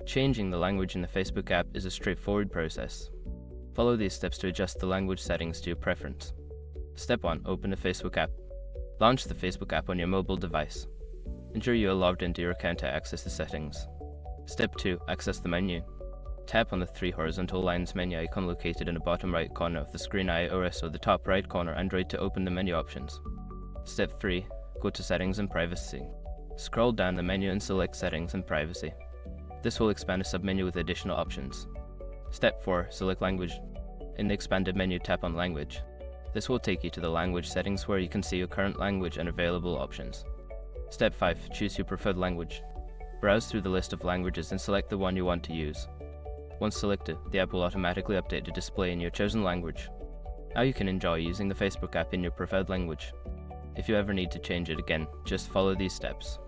Changing the language in the Facebook app is a straightforward process. Follow these steps to adjust the language settings to your preference. Step 1. Open the Facebook app. Launch the Facebook app on your mobile device. Ensure you are logged into your account to access the settings. Step 2. Access the menu. Tap on the 3 horizontal lines menu icon located in the bottom right corner of the screen iOS or the top right corner Android to open the menu options. Step 3. Go to Settings and Privacy. Scroll down the menu and select Settings and Privacy. This will expand a submenu with additional options. Step 4. Select Language. In the expanded menu, tap on Language. This will take you to the language settings where you can see your current language and available options. Step 5. Choose your preferred language. Browse through the list of languages and select the one you want to use. Once selected, the app will automatically update to display in your chosen language. Now you can enjoy using the Facebook app in your preferred language. If you ever need to change it again, just follow these steps.